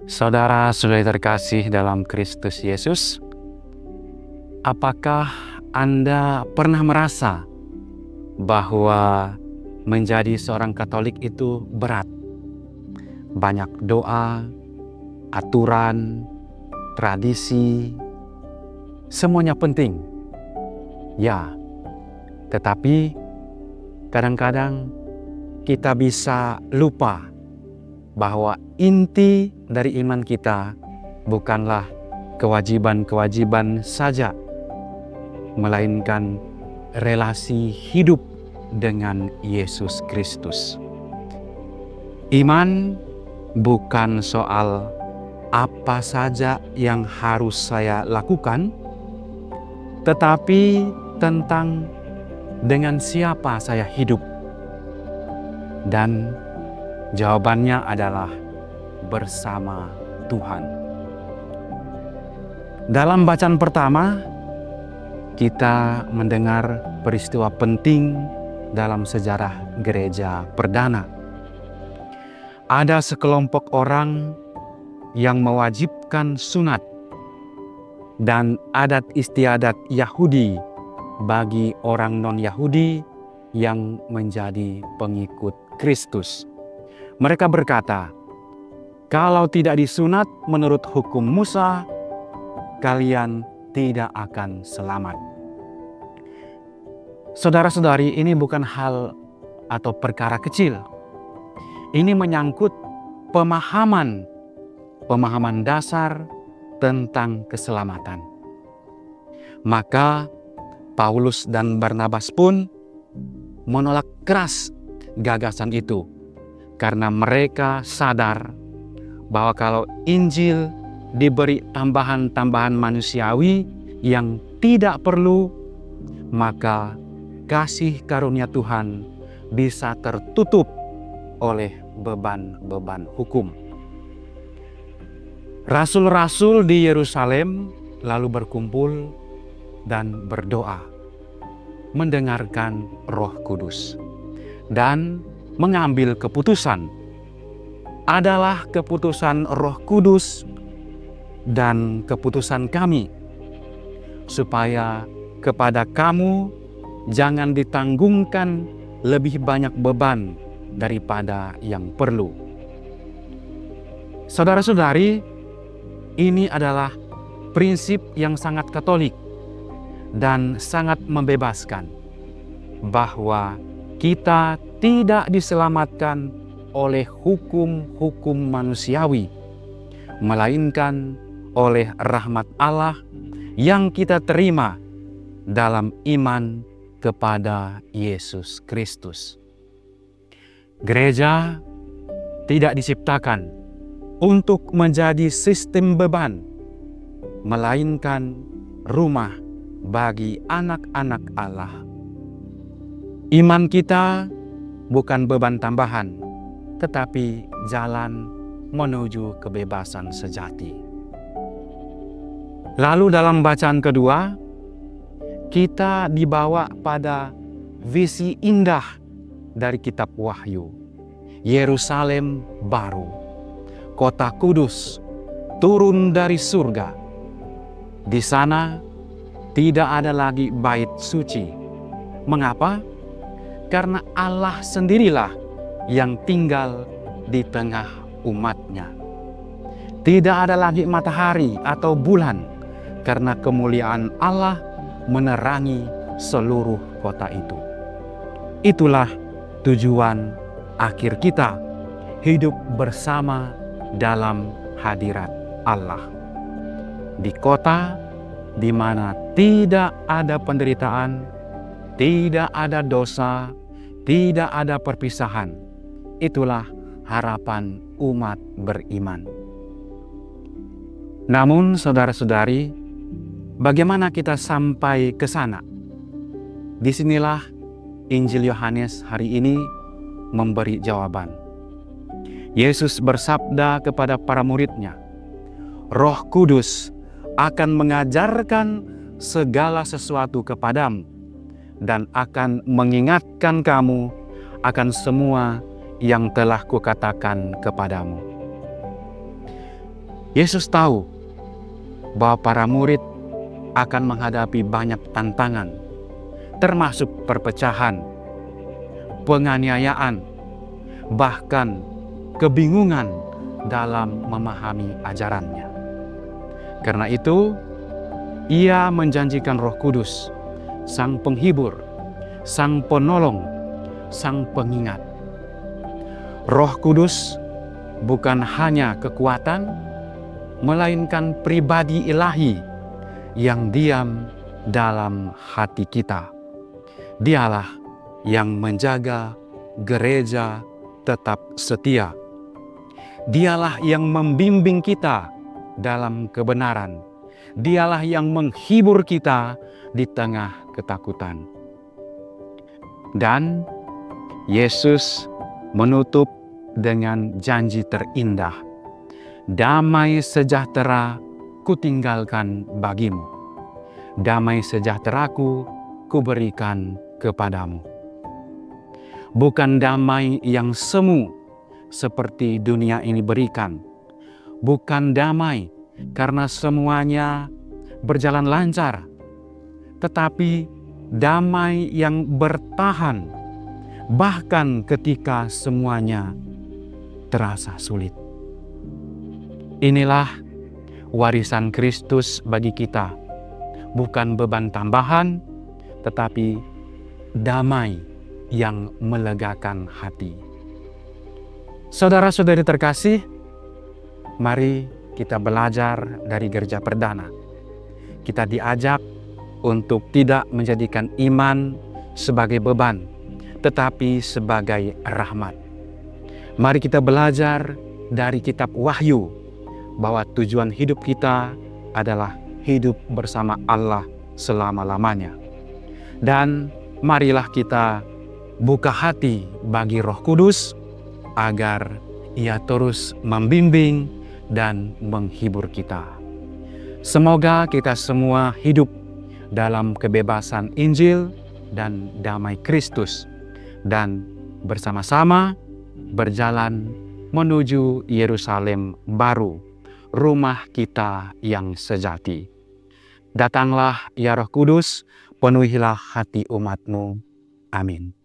Saudara-saudari terkasih dalam Kristus Yesus, apakah Anda pernah merasa bahwa menjadi seorang Katolik itu berat? Banyak doa, aturan, tradisi, semuanya penting. Ya, tetapi kadang-kadang kita bisa lupa bahwa inti dari iman kita bukanlah kewajiban-kewajiban saja, melainkan relasi hidup dengan Yesus Kristus. Iman bukan soal apa saja yang harus saya lakukan, tetapi tentang dengan siapa saya hidup. Dan jawabannya adalah bersama Tuhan. Dalam bacaan pertama, kita mendengar peristiwa penting dalam sejarah gereja perdana. Ada sekelompok orang yang mewajibkan sunat dan adat istiadat Yahudi bagi orang non-Yahudi yang menjadi pengikut Kristus. Mereka berkata, kalau tidak disunat menurut hukum Musa, kalian tidak akan selamat. Saudara-saudari, ini bukan hal atau perkara kecil. Ini menyangkut pemahaman dasar tentang keselamatan. Maka Paulus dan Barnabas pun menolak keras gagasan itu, karena mereka sadar bahwa kalau Injil diberi tambahan-tambahan manusiawi yang tidak perlu, maka kasih karunia Tuhan bisa tertutup oleh beban-beban hukum. Rasul-rasul di Yerusalem lalu berkumpul dan berdoa, mendengarkan Roh Kudus, dan mengambil keputusan. Adalah keputusan Roh Kudus dan keputusan kami, supaya kepada kamu jangan ditanggungkan lebih banyak beban daripada yang perlu. Saudara-saudari, ini adalah prinsip yang sangat Katolik dan sangat membebaskan, bahwa kita tidak diselamatkan oleh hukum-hukum manusiawi, melainkan oleh rahmat Allah yang kita terima dalam iman kepada Yesus Kristus. Gereja tidak diciptakan untuk menjadi sistem beban, melainkan rumah bagi anak-anak Allah. Iman kita bukan beban tambahan, tetapi jalan menuju kebebasan sejati. Lalu dalam bacaan kedua, kita dibawa pada visi indah dari kitab Wahyu. Yerusalem baru, kota kudus, turun dari surga. Di sana tidak ada lagi bait suci. Mengapa? Karena Allah sendirilah yang tinggal di tengah umatnya. Tidak ada lagi matahari atau bulan, karena kemuliaan Allah menerangi seluruh kota itu. Itulah tujuan akhir kita, hidup bersama dalam hadirat Allah. Di kota di mana tidak ada penderitaan, tidak ada dosa, tidak ada perpisahan. Itulah harapan umat beriman. Namun saudara-saudari, bagaimana kita sampai ke sana? Disinilah Injil Yohanes hari ini memberi jawaban. Yesus bersabda kepada para muridnya, Roh Kudus akan mengajarkan segala sesuatu kepadamu dan akan mengingatkan kamu akan semua yang telah kukatakan kepadamu. Yesus tahu bahwa para murid akan menghadapi banyak tantangan, termasuk perpecahan, penganiayaan, bahkan kebingungan dalam memahami ajarannya. Karena itu, Ia menjanjikan Roh Kudus, Sang Penghibur, Sang Penolong, Sang Pengingat. Roh Kudus bukan hanya kekuatan, melainkan pribadi ilahi yang diam dalam hati kita. Dialah yang menjaga gereja tetap setia. Dialah yang membimbing kita dalam kebenaran. Dialah yang menghibur kita di tengah ketakutan. Dan Yesus menutup dengan janji terindah. Damai sejahtera kutinggalkan bagimu. Damai sejahteraku kuberikan kepadamu. Bukan damai yang semu seperti dunia ini berikan. Bukan damai karena semuanya berjalan lancar, tetapi damai yang bertahan bahkan ketika semuanya terasa sulit. Inilah warisan Kristus bagi kita, bukan beban tambahan, tetapi damai yang melegakan hati. Saudara-saudari terkasih, mari kita belajar dari Gereja Perdana. Kita diajak untuk tidak menjadikan iman sebagai beban, tetapi sebagai rahmat. Mari kita belajar dari kitab Wahyu bahwa tujuan hidup kita adalah hidup bersama Allah selama-lamanya. Dan marilah kita buka hati bagi Roh Kudus agar Ia terus membimbing dan menghibur kita. Semoga kita semua hidup dalam kebebasan Injil dan damai Kristus, dan bersama-sama berjalan menuju Yerusalem baru, rumah kita yang sejati. Datanglah ya Roh Kudus, penuhilah hati umat-Mu. Amin.